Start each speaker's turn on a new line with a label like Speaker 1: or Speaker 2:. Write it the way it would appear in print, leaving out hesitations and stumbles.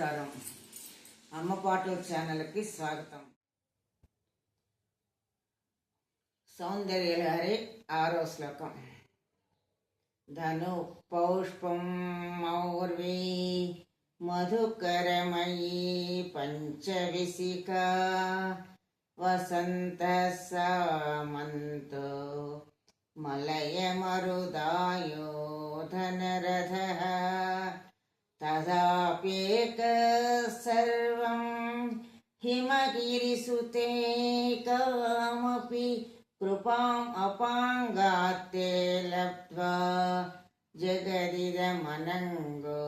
Speaker 1: నమస్కారం. అమ్మ పాటల ఛానల్కి స్వాగతం. సౌందర్యలహరి 6వ శ్లోకం. ధను పౌష్పం మౌర్వీ మధుకరమయీ పంచవిశిఖా వసంత సామంతో మలయమరుదాయో ధనరథః తదాప్యేక సర్వం హిమగిరిసుతే కామపి కృపాం అపాంగాత్తే లబ్ధ్వా జగదిదమనంగో